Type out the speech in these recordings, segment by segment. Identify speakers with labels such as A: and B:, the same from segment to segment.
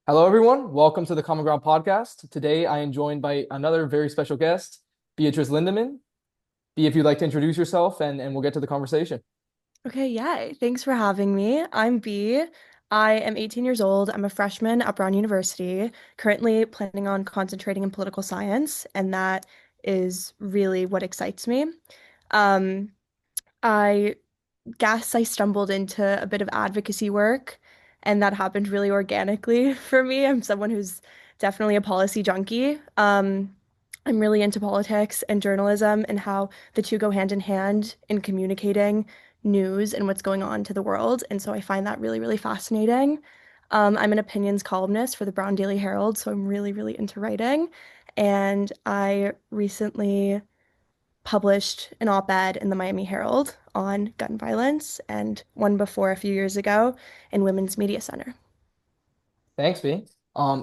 A: Hello, everyone. Welcome to the Common Ground podcast. Today, I am joined by another very special guest, Beatriz Lindemann. Bea, if you'd like to introduce yourself, and we'll get to the conversation.
B: Okay, yay. Thanks for having me. I'm B. I am 18 years old. I'm a freshman at Brown University, currently planning on concentrating in political science, and that is really what excites me. Um, I guess I stumbled into a bit of advocacy work, and that happened really organically for me. I'm someone who's definitely a policy junkie. I'm really into politics and journalism and how the two go hand in hand in communicating news and what's going on to the world. And so I find that really, really fascinating. I'm an opinions columnist for the Brown Daily Herald, so I'm really, really into writing. And I recently published an op-ed in the Miami Herald on gun violence and one before a few years ago in Women's Media Center.
A: Thanks, Bea.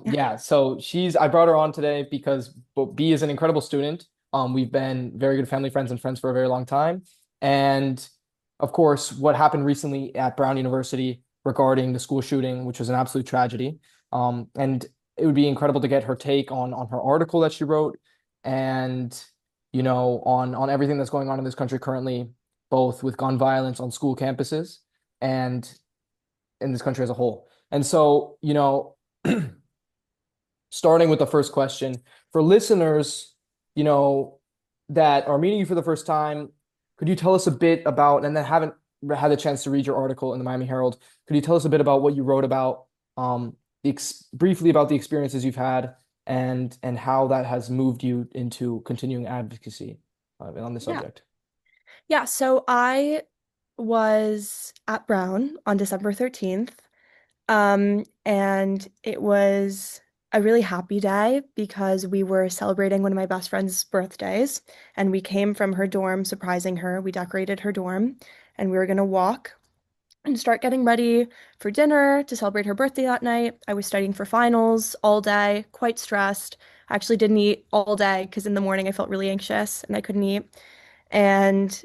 B: Yeah.
A: So I brought her on today because Bea is an incredible student. We've been very good family friends and friends for a very long time. And of course, what happened recently at Brown University regarding the school shooting, which was an absolute tragedy. And it would be incredible to get her take on her article that she wrote and on everything that's going on in this country currently, both with gun violence on school campuses and in this country as a whole. And so, starting with the first question, for listeners, you know, that are meeting you for the first time, could you tell us a bit about, and then haven't had a chance to read your article in the Miami Herald, could you tell us a bit about what you wrote about, briefly about the experiences you've had and how that has moved you into continuing advocacy on this
B: Yeah.
A: subject?
B: Yeah. So I was at Brown on December 13th. And it was a really happy day because we were celebrating one of my best friend's birthdays, and we came from her dorm surprising her. We decorated her dorm, and we were gonna walk and start getting ready for dinner to celebrate her birthday that night. I was studying for finals all day, quite stressed. I actually didn't eat all day because in the morning I felt really anxious and I couldn't eat. And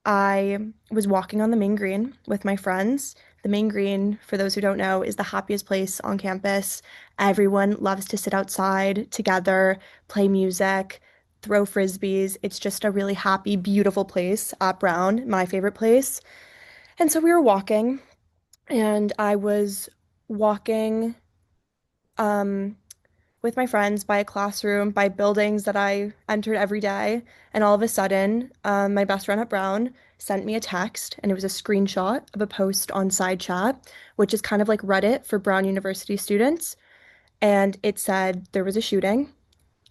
B: I was walking on the main green with my friends. The main green, for those who don't know, is the happiest place on campus. Everyone loves to sit outside together, play music, throw frisbees. It's just a really happy, beautiful place at Brown, my favorite place. And so we were walking, and I was walking um, with my friends by a classroom, by buildings that I entered every day. And all of a sudden, my best friend at Brown sent me a text, and it was a screenshot of a post on Side Chat, which is kind of like Reddit for Brown University students. And it said there was a shooting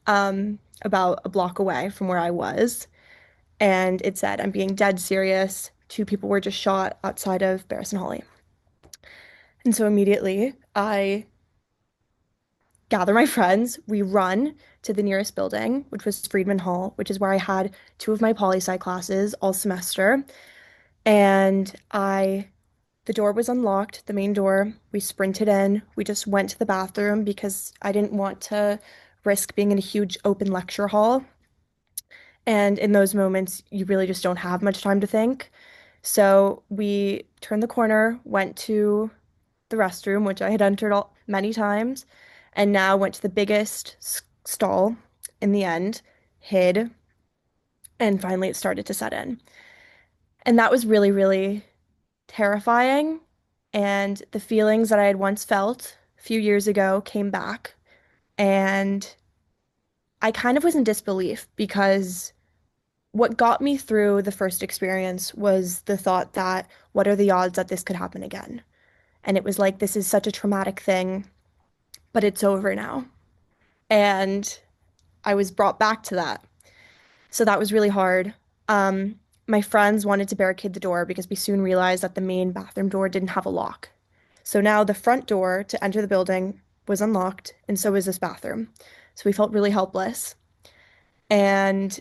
B: about a block away from where I was. And it said, I'm being dead serious. Two people were just shot outside of Barrison Holly. And so immediately I gather my friends, we run to the nearest building, which was Friedman Hall, which is where I had two of my poli sci classes all semester. And the door was unlocked, the main door. We sprinted in. We just went to the bathroom because I didn't want to risk being in a huge open lecture hall. And in those moments, you really just don't have much time to think. So we turned the corner, went to the restroom, which I had entered many times, and now went to the biggest stall in the end, hid, and finally it started to set in. And that was really, really terrifying. And the feelings that I had once felt a few years ago came back. And I kind of was in disbelief because what got me through the first experience was the thought that what are the odds that this could happen again? And it was like, this is such a traumatic thing, but it's over now. And I was brought back to that. So that was really hard. My friends wanted to barricade the door because we soon realized that the main bathroom door didn't have a lock. So now the front door to enter the building was unlocked, and so was this bathroom. So we felt really helpless. And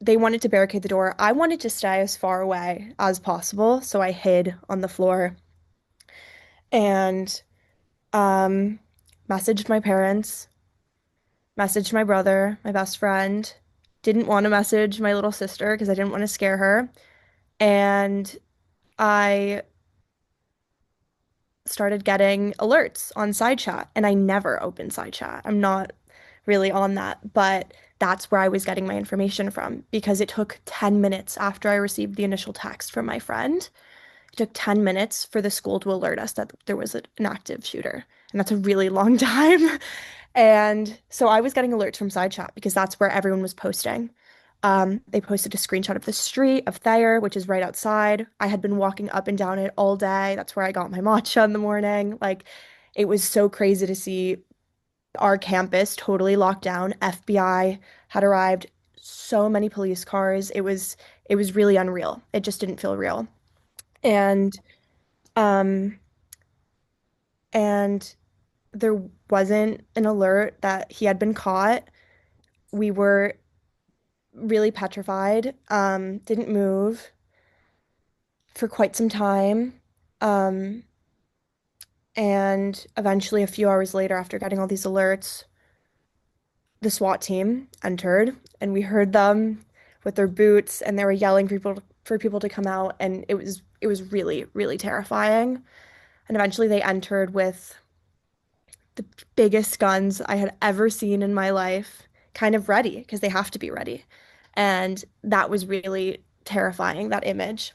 B: they wanted to barricade the door. I wanted to stay as far away as possible, so I hid on the floor and um, messaged my parents, messaged my brother, my best friend. Didn't want to message my little sister because I didn't want to scare her. And I started getting alerts on side chat, and I never open side chat. I'm not really on that, but that's where I was getting my information from because it took 10 minutes after I received the initial text from my friend. It took 10 minutes for the school to alert us that there was an active shooter. And that's a really long time. And so I was getting alerts from side chat because that's where everyone was posting. They posted a screenshot of the street of Thayer, which is right outside. I had been walking up and down it all day. That's where I got my matcha in the morning. Like, it was so crazy to see our campus totally locked down. FBI had arrived, so many police cars. It was really unreal. It just didn't feel real. And um and there wasn't an alert that he had been caught. We were really petrified, didn't move for quite some time. Um, and eventually, a few hours later, after getting all these alerts, the SWAT team entered, and we heard them with their boots, and they were yelling for people to come out, and it was really, really terrifying. And eventually, they entered with the biggest guns I had ever seen in my life, kind of ready because they have to be ready. And that was really terrifying, that image.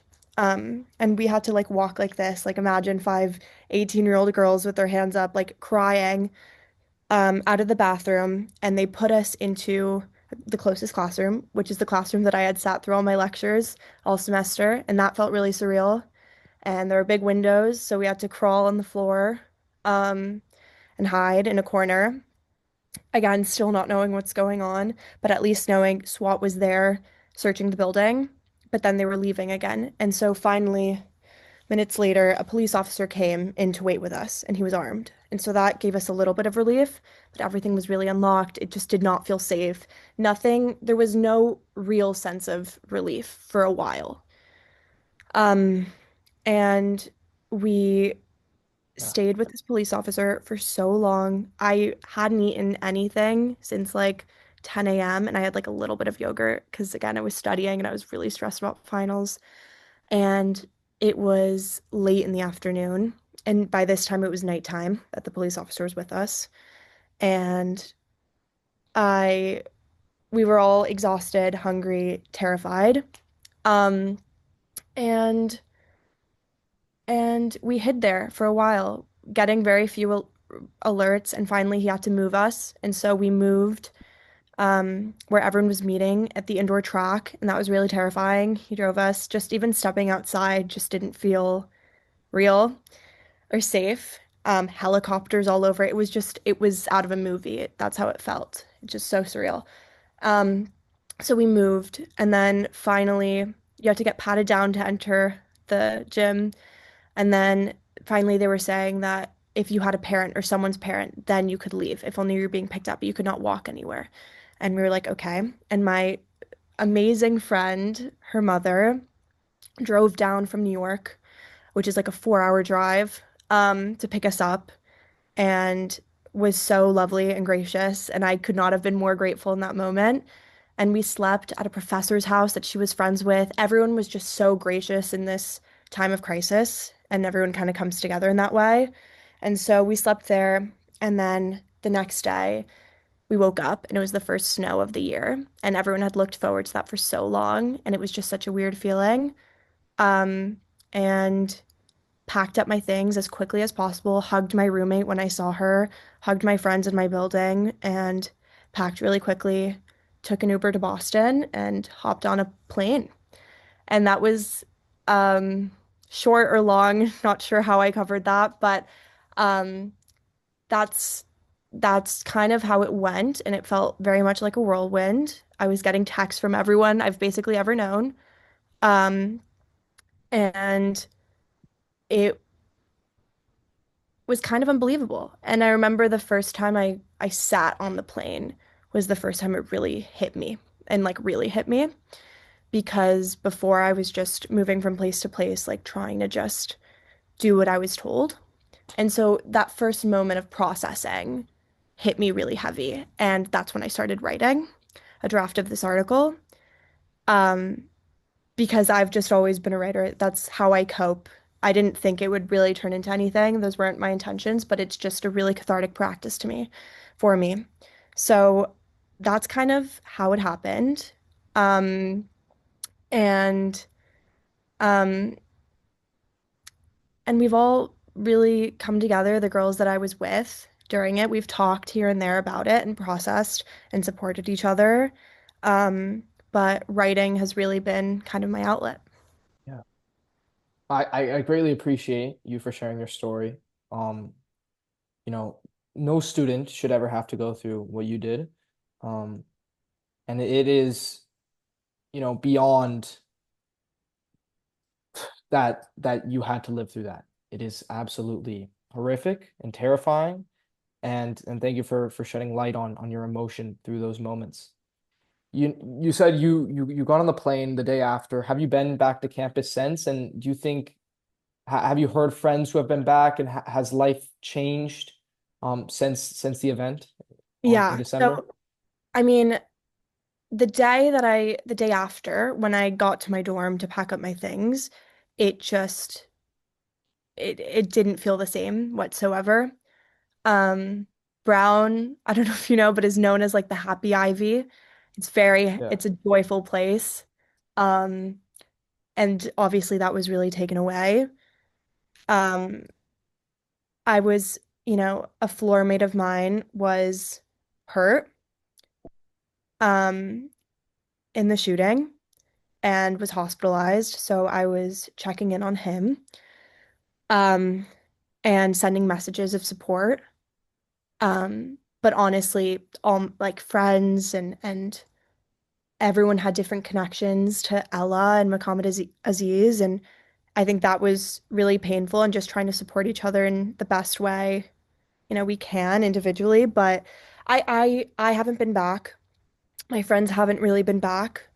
B: And we had to like walk like this, like imagine five 18-year-old girls with their hands up, like crying, out of the bathroom. And they put us into the closest classroom, which is the classroom that I had sat through all my lectures all semester. And that felt really surreal. And there were big windows, so we had to crawl on the floor. Um, and hide in a corner. Again, still not knowing what's going on, but at least knowing SWAT was there searching the building, but then they were leaving again. And so finally, minutes later, a police officer came in to wait with us, and he was armed. And so that gave us a little bit of relief, but everything was really unlocked. It just did not feel safe. Nothing, there was no real sense of relief for a while. Um, and we
A: Yeah.
B: stayed with this police officer for so long. I hadn't eaten anything since like 10 a.m. and I had like a little bit of yogurt because again, I was studying and I was really stressed about finals. And it was late in the afternoon. And by this time it was nighttime that the police officer was with us. And I we were all exhausted, hungry, terrified. Um, and we hid there for a while, getting very few alerts, and finally he had to move us. And so we moved where everyone was meeting at the indoor track, and that was really terrifying. He drove us. Just even stepping outside just didn't feel real or safe. Helicopters all over. It was out of a movie. That's how it felt. It's just so surreal. Um, so we moved, and then finally you had to get patted down to enter the gym. And then finally, they were saying that if you had a parent or someone's parent, then you could leave. If only you were being picked up, but you could not walk anywhere. And we were like, okay. And my amazing friend, her mother, drove down from New York, which is like a 4 hour drive, to pick us up and was so lovely and gracious. And I could not have been more grateful in that moment. And we slept at a professor's house that she was friends with. Everyone was just so gracious in this time of crisis, and everyone kind of comes together in that way. And so we slept there. And then the next day, we woke up and it was the first snow of the year. And everyone had looked forward to that for so long. And it was just such a weird feeling. Um, and packed up my things as quickly as possible, hugged my roommate when I saw her, hugged my friends in my building, and packed really quickly, took an Uber to Boston, and hopped on a plane. And that was um, short or long, not sure how I covered that, but um, that's that's kind of how it went, and it felt very much like a whirlwind. I was getting texts from everyone I've basically ever known. Um, and it was kind of unbelievable. And I remember the first time I sat on the plane was the first time it really hit me and like really hit me because before I was just moving from place to place, like trying to just do what I was told. And so that first moment of processing hit me really heavy. And that's when I started writing a draft of this article. Um, because I've just always been a writer. That's how I cope. I didn't think it would really turn into anything. Those weren't my intentions, but it's just a really cathartic practice to me, for me. So that's kind of how it happened. Um, and um, and we've all really come together, the girls that I was with during it. We've talked here and there about it and processed and supported each other. Um, but writing has really been kind of my outlet.
A: Yeah. I greatly appreciate you for sharing your story. Um, you know, no student should ever have to go through what you did. Um, and it is, beyond that you had to live through that. It is absolutely horrific and terrifying. And thank you for shedding light on your emotion through those moments. You said you got on the plane the day after. Have you been back to campus since? And do you think have you heard friends who have been back and ha has life changed since the event in
B: Yeah.
A: December?
B: So, I mean, the day after, when I got to my dorm to pack up my things, it just, it didn't feel the same whatsoever. Um, Brown, I don't know if you know, but is known as like the Happy Ivy.
A: Yeah.
B: It's a joyful place. Um, and obviously that was really taken away. Um, I was, a floor mate of mine was hurt, um, in the shooting and was hospitalized. So I was checking in on him, um, and sending messages of support. But honestly, all like friends and everyone had different connections to Ella and Muhammad Aziz, and I think that was really painful and just trying to support each other in the best way, we can individually. But I haven't been back. My friends haven't really been back.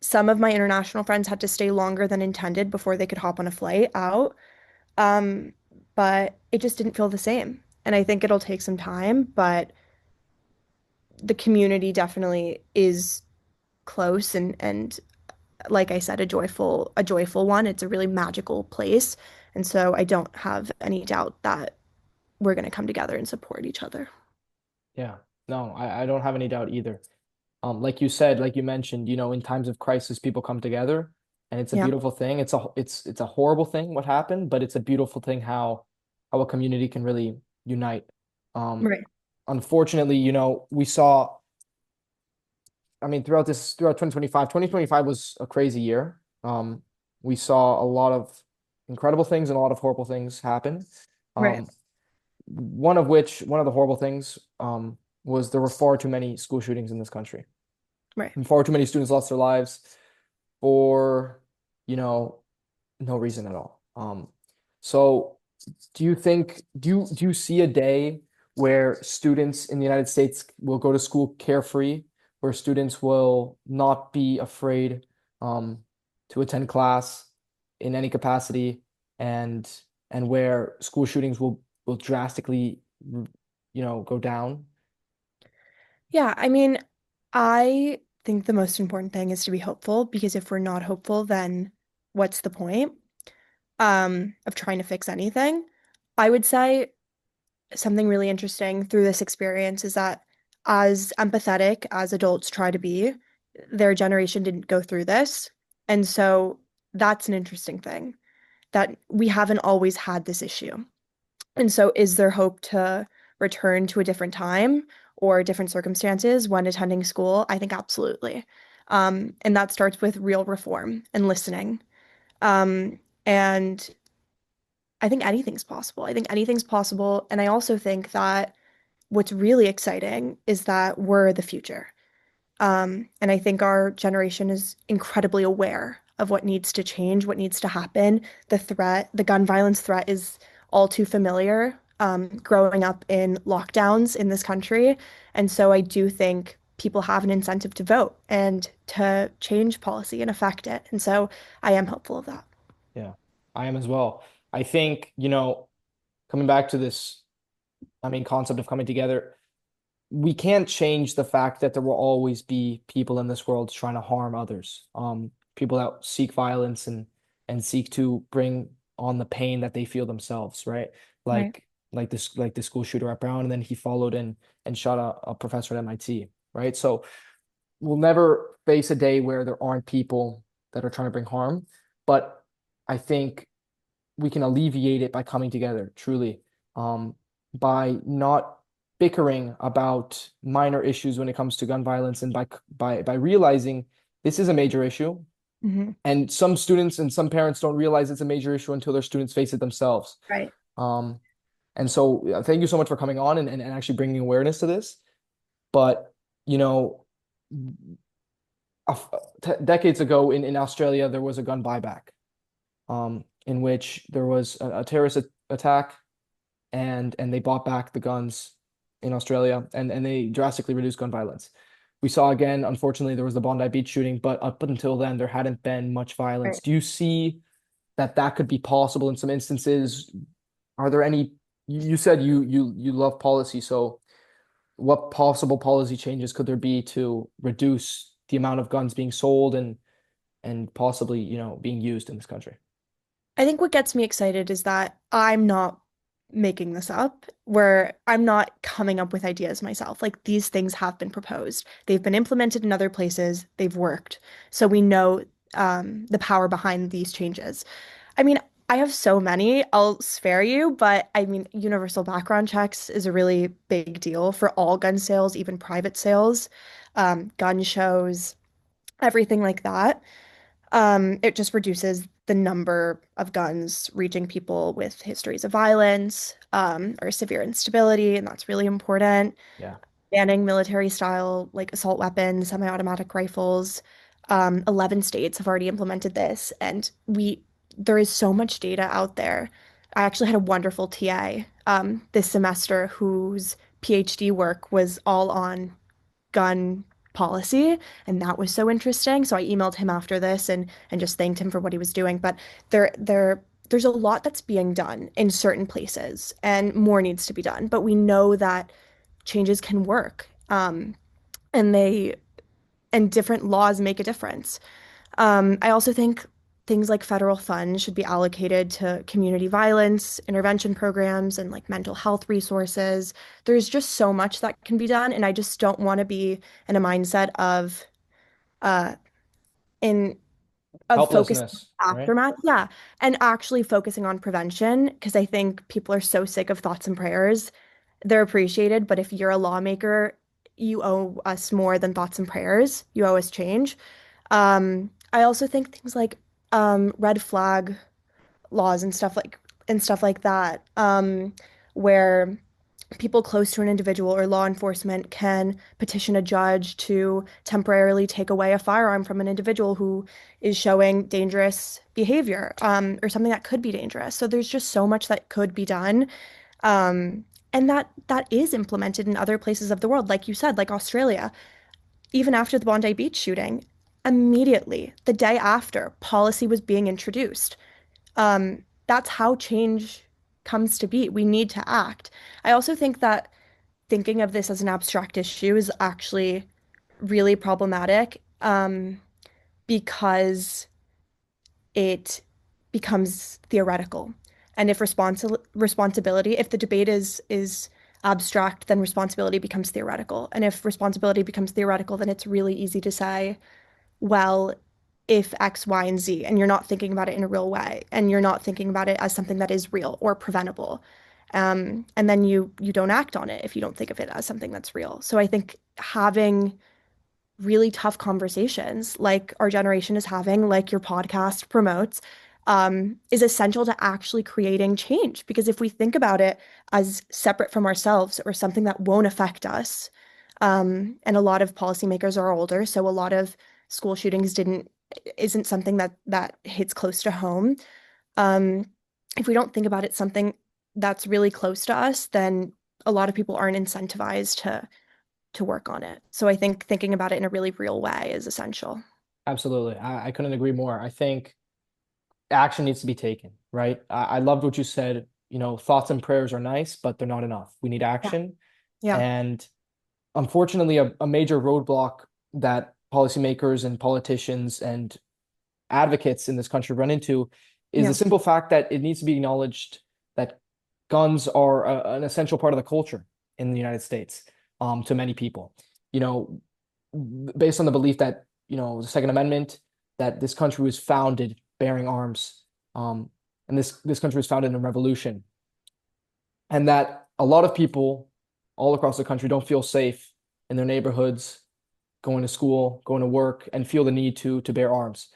B: Some of my international friends had to stay longer than intended before they could hop on a flight out. Um, but it just didn't feel the same. And I think it'll take some time, but the community definitely is close and like I said, a joyful one. It's a really magical place. And so I don't have any doubt that we're going to come together and support each other.
A: Yeah. No, I don't have any doubt either. Like you said, like you mentioned, in times of crisis, people come together, and it's a
B: Yeah.
A: beautiful thing. It's a horrible thing what happened, but it's a beautiful thing how a community can really unite. Um,
B: Right.
A: Unfortunately, we saw, I mean, throughout 2025 was a crazy year. We saw a lot of incredible things and a lot of horrible things happen.
B: Right.
A: Um, one of the horrible things, was there were far too many school shootings in this country.
B: Right.
A: And far too many students lost their lives for, you know, no reason at all. So do you see a day where students in the United States will go to school carefree, where students will not be afraid um, to attend class in any capacity, and where school shootings will drastically, go down?
B: Yeah. I mean, I think the most important thing is to be hopeful because if we're not hopeful, then what's the point of trying to fix anything? I would say something really interesting through this experience is that as empathetic as adults try to be, their generation didn't go through this. And so that's an interesting thing that we haven't always had this issue. And so is there hope to return to a different time or different circumstances when attending school? I think absolutely. And that starts with real reform and listening. And I think anything's possible. I think anything's possible. And I also think that what's really exciting is that we're the future. And I think our generation is incredibly aware of what needs to change, what needs to happen. The gun violence threat is all too familiar, growing up in lockdowns in this country. And so I do think people have an incentive to vote and to change policy and affect it. And so I am hopeful of that.
A: Yeah, I am as well. I think, coming back to this, I mean, concept of coming together, we can't change the fact that there will always be people in this world trying to harm others. People that seek violence and seek to bring on the pain that they feel themselves, right?
B: Right.
A: Like the school shooter at Brown, and then he followed and shot a professor at MIT, right? So we'll never face a day where there aren't people that are trying to bring harm, but I think we can alleviate it by coming together, truly, um, by not bickering about minor issues when it comes to gun violence, and by realizing this is a major issue.
B: Hmm.
A: And some students and some parents don't realize it's a major issue until their students face it themselves.
B: Right.
A: Um, and so, thank you so much for coming on and actually bringing awareness to this. But, you know, decades ago in Australia, there was a gun buyback, in which there was a terrorist attack, and they bought back the guns in Australia, and they drastically reduced gun violence. We saw again, unfortunately, there was the Bondi Beach shooting, but up until then, there hadn't been much violence.
B: Right.
A: Do you see that that could be possible in some instances? Are there any, you said you love policy, so what possible policy changes could there be to reduce the amount of guns being sold and possibly, being used in this country?
B: I think what gets me excited is that I'm not making this up, where I'm not coming up with ideas myself. Like these things have been proposed, they've been implemented in other places, they've worked. So we know the power behind these changes. I mean, I have so many, I'll spare you, but I mean, universal background checks is a really big deal for all gun sales, even private sales, gun shows, everything like that. It just reduces the number of guns reaching people with histories of violence, or severe instability, and that's really important.
A: Yeah.
B: Banning military style, like assault weapons, semi-automatic rifles. 11 states have already implemented this, and there is so much data out there. I actually had a wonderful TA this semester whose PhD work was all on gun policy, and that was so interesting. So I emailed him after this and just thanked him for what he was doing. But there's a lot that's being done in certain places, and more needs to be done. But we know that changes can work, and they and different laws make a difference. I also think things like federal funds should be allocated to community violence intervention programs and like mental health resources. There's just so much that can be done, and I just don't want to be in a mindset uh in of focusing
A: Helplessness,
B: on
A: right?
B: aftermath. Yeah, and actually focusing on prevention, because I think people are so sick of thoughts and prayers. They're appreciated, but if you're a lawmaker, you owe us more than thoughts and prayers. You owe us change. I also think things like red flag laws and stuff like that, where people close to an individual or law enforcement can petition a judge to temporarily take away a firearm from an individual who is showing dangerous behavior, or something that could be dangerous. So there's just so much that could be done. And that is implemented in other places of the world, like you said, like Australia. Even after the Bondi Beach shooting, immediately the day after, policy was being introduced. That's how change comes to be. We need to act. I also think that thinking of this as an abstract issue is actually really problematic, because it becomes theoretical. And if responsibility, if the debate is abstract, then responsibility becomes theoretical. And if responsibility becomes theoretical, then it's really easy to say, well, if X, Y, and Z, and you're not thinking about it in a real way, and you're not thinking about it as something that is real or preventable. And then you don't act on it if you don't think of it as something that's real. So I think having really tough conversations like our generation is having, like your podcast promotes, is essential to actually creating change. Because if we think about it as separate from ourselves or something that won't affect us, and a lot of policymakers are older, so a lot of school shootings didn't isn't something that hits close to home. Um, if we don't think about it something that's really close to us, then a lot of people aren't incentivized to work on it. So I think thinking about it in a really real way is essential.
A: Absolutely. I couldn't agree more. I think action needs to be taken, right? I loved what you said. Thoughts and prayers are nice, but they're not enough. We need
B: Yeah.
A: action.
B: Yeah.
A: And unfortunately, a major roadblock that policymakers and politicians and advocates in this country run into is the
B: Yeah.
A: simple fact that it needs to be acknowledged that guns are an essential part of the culture in the United States, to many people. You know, based on the belief that, the Second Amendment, that this country was founded bearing arms, and this country was founded in a revolution, and that a lot of people all across the country don't feel safe in their neighborhoods, going to school, going to work, and feel the need to bear arms.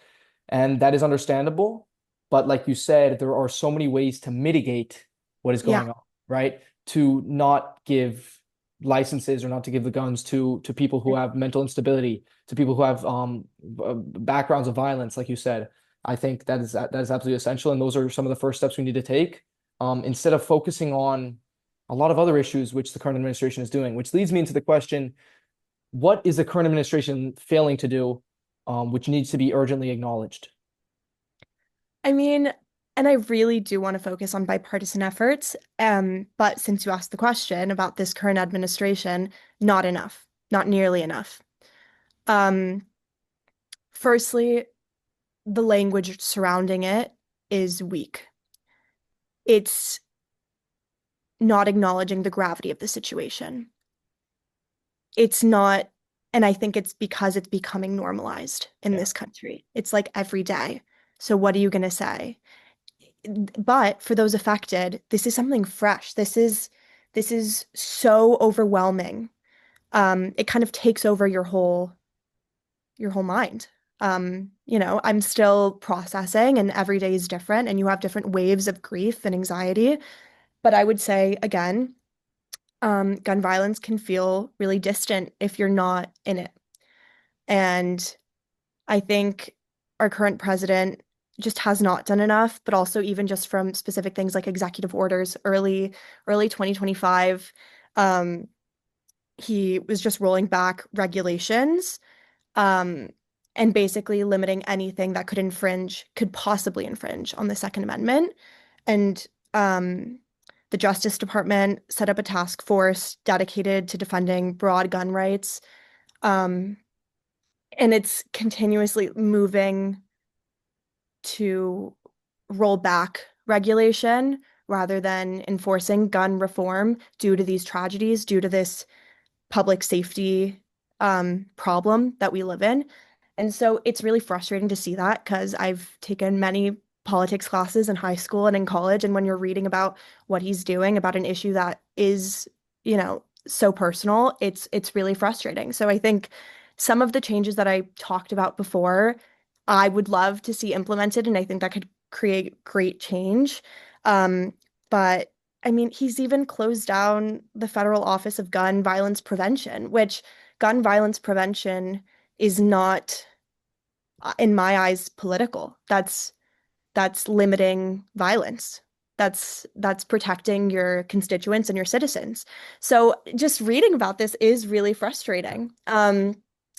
A: And that is understandable. But like you said, there are so many ways to mitigate what is
B: Yeah.
A: going on, right? To not give licenses or not to give the guns to people who have mental instability, to people who have backgrounds of violence, like you said. I think that is absolutely essential. And those are some of the first steps we need to take, instead of focusing on a lot of other issues which the current administration is doing, which leads me into the question, what is the current administration failing to do, which needs to be urgently acknowledged?
B: I mean, and I really do want to focus on bipartisan efforts. But since you asked the question about this current administration, not enough, not nearly enough. Um, Firstly, the language surrounding it is weak. It's not acknowledging the gravity of the situation. It's not, and I think it's because it's becoming normalized in
A: Yeah,
B: this country. It's like every day. So what are you going to say? But for those affected, this is something fresh. This is so overwhelming. It kind of takes over your whole mind. I'm still processing and every day is different and you have different waves of grief and anxiety. But I would say again, gun violence can feel really distant if you're not in it. And I think our current president just has not done enough, but also even just from specific things like executive orders early 2025, um, he was just rolling back regulations, um, and basically limiting anything that could possibly infringe on the Second Amendment. And the Justice Department set up a task force dedicated to defending broad gun rights. Um, and it's continuously moving to roll back regulation rather than enforcing gun reform due to these tragedies, due to this public safety problem that we live in. And so it's really frustrating to see that because I've taken many politics classes in high school and in college. And when you're reading about what he's doing about an issue that is, so personal, it's really frustrating. So I think some of the changes that I talked about before, I would love to see implemented, and I think that could create great change. Um, but I mean, he's even closed down the Federal Office of Gun Violence Prevention, which gun violence prevention is not, in my eyes, political. That's limiting violence. That's protecting your constituents and your citizens. So just reading about this is really frustrating.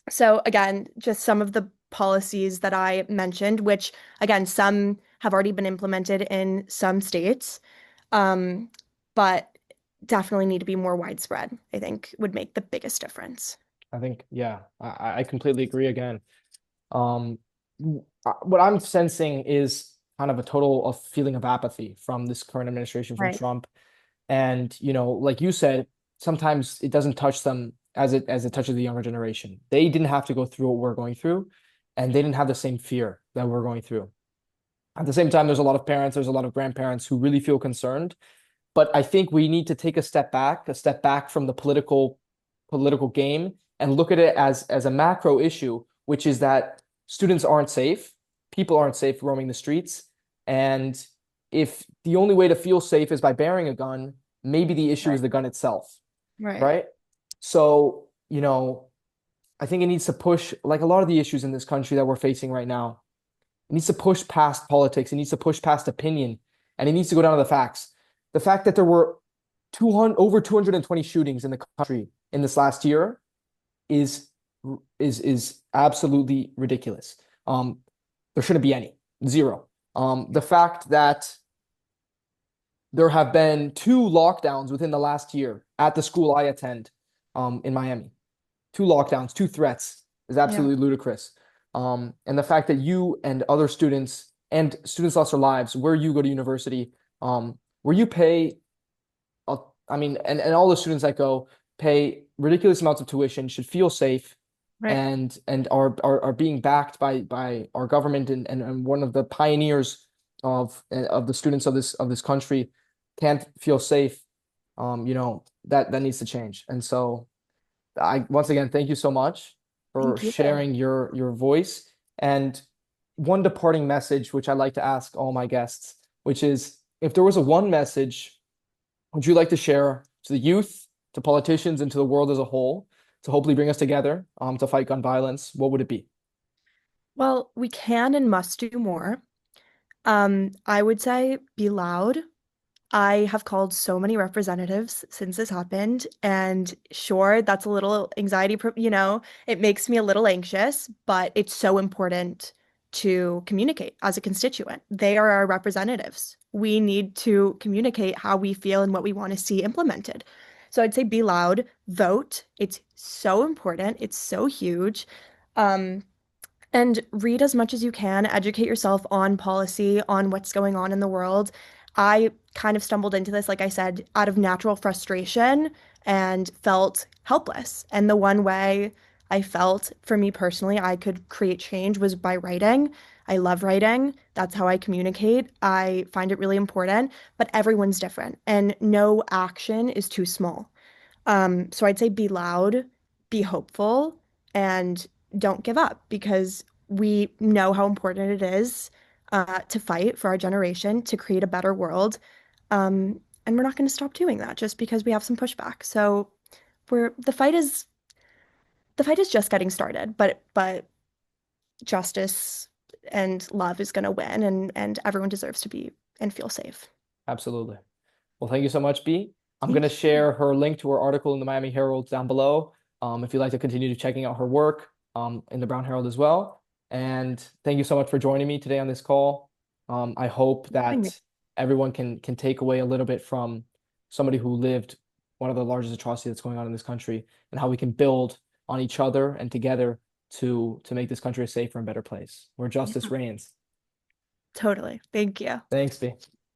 B: So again, just some of the policies that I mentioned, which again, some have already been implemented in some states, um, but definitely need to be more widespread, I think would make the biggest difference.
A: I think, yeah, I completely agree again. Um, what I'm sensing is kind of a total of feeling of apathy from this current administration, from
B: Right.
A: Trump. And, like you said, sometimes it doesn't touch them as it touches the younger generation. They didn't have to go through what we're going through, and they didn't have the same fear that we're going through. At the same time, there's a lot of parents, there's a lot of grandparents who really feel concerned. But I think we need to take a step back from the political game and look at it as a macro issue, which is that students aren't safe, people aren't safe roaming the streets, and if the only way to feel safe is by bearing a gun, maybe the issue
B: Right.
A: is the gun itself,
B: Right.
A: right? So, I think it needs to push, like a lot of the issues in this country that we're facing right now, it needs to push past politics. It needs to push past opinion, and it needs to go down to the facts. The fact that there were 200 over 220 shootings in the country in this last year is is absolutely ridiculous. There shouldn't be any, zero. The fact that there have been two lockdowns within the last year at the school I attend, in Miami, two lockdowns, two threats is
B: Yeah.
A: absolutely ludicrous. And the fact that you and other students and students lost their lives where you go to university, where you pay, uh, I mean, and all the students that go pay ridiculous amounts of tuition should feel safe
B: Right.
A: and are being backed by our government and one of the pioneers of the students of this country can't feel safe. That needs to change. And so I once again thank you so much for
B: Thank you.
A: sharing your voice. And one departing message, which I like to ask all my guests, which is if there was a one message would you like to share to the youth, to politicians, and to the world as a whole to hopefully bring us together to fight gun violence, what would it be?
B: Well, we can and must do more. I would say be loud. I have called so many representatives since this happened, and sure, that's a little anxiety, it makes me a little anxious, but it's so important to communicate as a constituent. They are our representatives. We need to communicate how we feel and what we want to see implemented. So I'd say be loud, vote. It's so important. It's so huge. Um, and read as much as you can, educate yourself on policy, on what's going on in the world. I kind of stumbled into this, like I said, out of natural frustration and felt helpless. And the one way I felt, for me personally, I could create change was by writing. I love writing. That's how I communicate. I find it really important, but everyone's different, and no action is too small. So I'd say be loud, be hopeful, and don't give up because we know how important it is to fight for our generation to create a better world. And we're not going to stop doing that just because we have some pushback. So we're the fight is just getting started, but justice and love is going to win, and everyone deserves to be and feel safe.
A: Absolutely. Well, thank you so much, B. I'm going to
B: Thank you.
A: share her link to her article in the Miami Herald down below. If you'd like to continue checking out her work in the Brown Herald as well. And thank you so much for joining me today on this call. I hope
B: Having me.
A: that everyone can take away a little bit from somebody who lived one of the largest atrocities that's going on in this country and how we can build on each other and together to make this country a safer and better place where justice
B: Yeah,
A: reigns.
B: totally. Thank you.
A: Thanks, B.